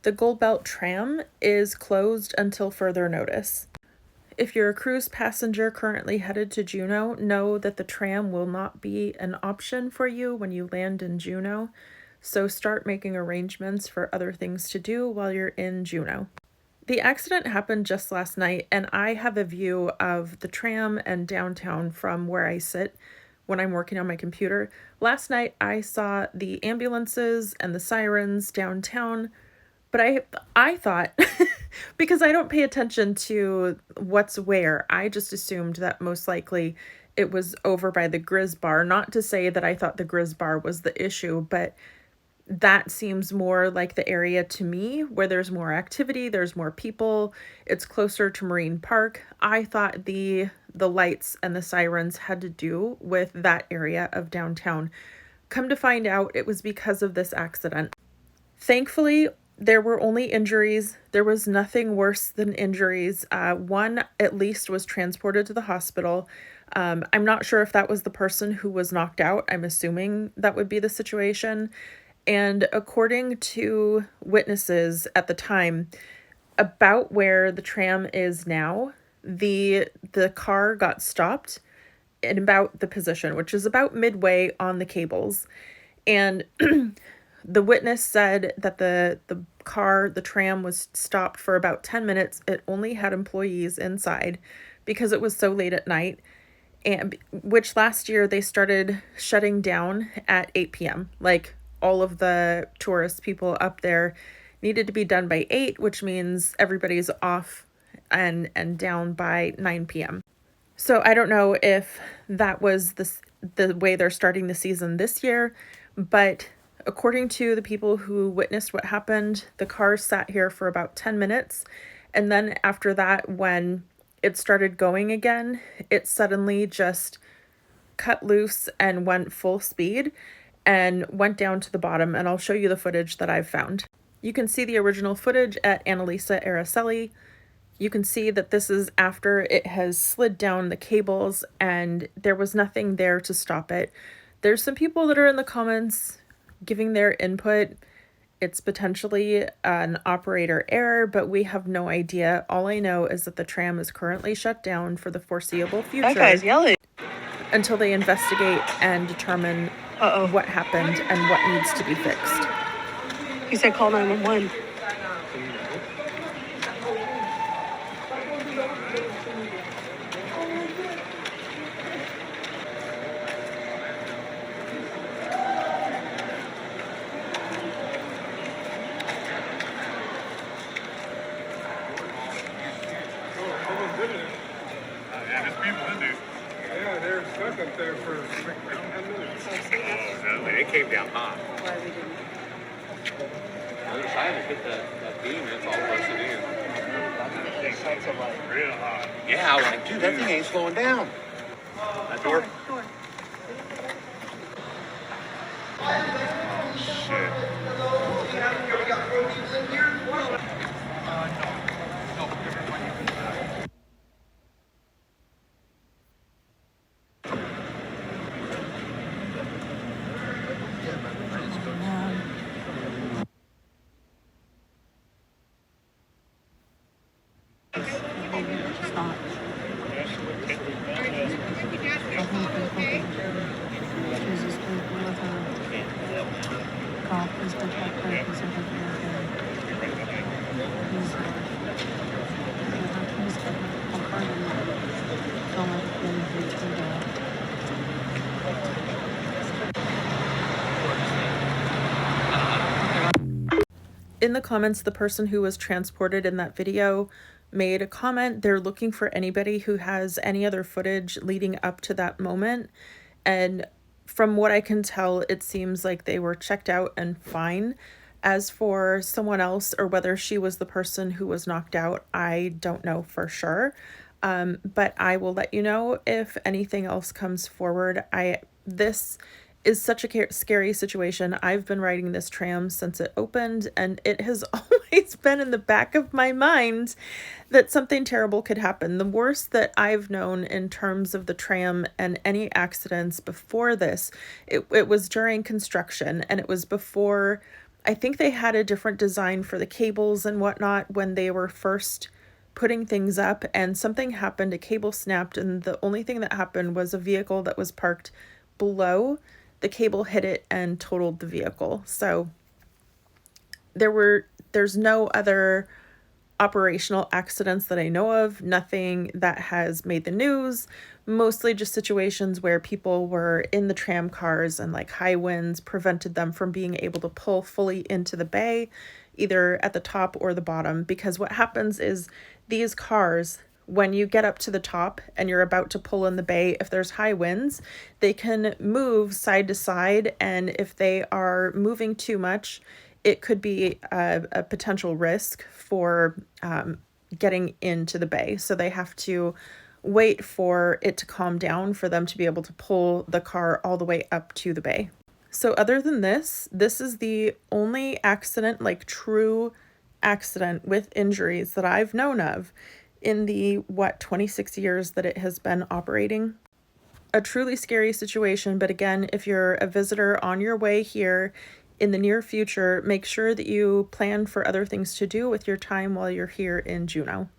The Goldbelt Tram is closed until further notice. If you're a cruise passenger currently headed to Juneau, know that the tram will not be an option for you when you land in Juneau, so start making arrangements for other things to do while you're in Juneau. The accident happened just last night, and I have a view of the tram and downtown from where I sit when I'm working on my computer. Last night, I saw the ambulances and the sirens downtown, but I thought, because I don't pay attention to what's where, I just assumed that most likely it was over by the Grizz bar. Not to say that I thought the Grizz bar was the issue, but that seems more like the area to me where there's more activity, there's more people, it's closer to Marine Park. I thought the lights and the sirens had to do with that area of downtown. Come to find out, it was because of this accident. Thankfully, there were only injuries. There was nothing worse than injuries. One at least was transported to the hospital. I'm not sure if that was the person who was knocked out. I'm assuming that would be the situation. And according to witnesses at the time, about where the tram is now, the car got stopped in about the position, which is about midway on the cables. And the witness said that the tram was stopped for about 10 minutes. It only had employees inside because it was so late at night. And which last year they started shutting down at 8 p.m. Like, all of the tourist people up there needed to be done by 8, which means everybody's off and down by 9 p.m. So I don't know if that was the way they're starting the season this year, but according to the people who witnessed what happened, the car sat here for about 10 minutes. And then after that, when it started going again, it suddenly just cut loose and went full speed and went down to the bottom. And I'll show you the footage that I've found. You can see the original footage at Annalisa Araceli. You can see that this is after it has slid down the cables and there was nothing there to stop it. There's some people that are in the comments giving their input. It's potentially an operator error, but we have no idea. All I know is that the tram is currently shut down for the foreseeable future. That guy's yelling. Until they investigate and determine what happened and what needs to be fixed. He said call 911. Yeah, they're stuck up there for 10 minutes. Oh, no, it came down hot. Why we didn't? I decided to hit that beam, it's all rusted in. That's real hot. Yeah, I was like, dude, that thing ain't slowing down. That door? In the comments, the person who was transported in that video made a comment. They're looking for anybody who has any other footage leading up to that moment. And from what I can tell, it seems like they were checked out and fine. As for someone else, or whether she was the person who was knocked out, I don't know for sure. But I will let you know if anything else comes forward. This is such a scary situation. I've been riding this tram since it opened, and it has always been in the back of my mind that something terrible could happen. The worst that I've known in terms of the tram and any accidents before this, it was during construction, and it was before I think they had a different design for the cables and whatnot when they were first putting things up, and something happened, a cable snapped, and the only thing that happened was a vehicle that was parked below the cable hit it and totaled the vehicle. So there's no other operational accidents that I know of, nothing that has made the news, mostly just situations where people were in the tram cars and like high winds prevented them from being able to pull fully into the bay, either at the top or the bottom. Because what happens is these cars, when you get up to the top and you're about to pull in the bay, if there's high winds, they can move side to side, and if they are moving too much, it could be a potential risk for getting into the bay. So they have to wait for it to calm down for them to be able to pull the car all the way up to the bay. So other than this is the only accident, like true accident with injuries that I've known of in the 26 years that it has been operating. A truly scary situation, but again, if you're a visitor on your way here in the near future, make sure that you plan for other things to do with your time while you're here in Juneau.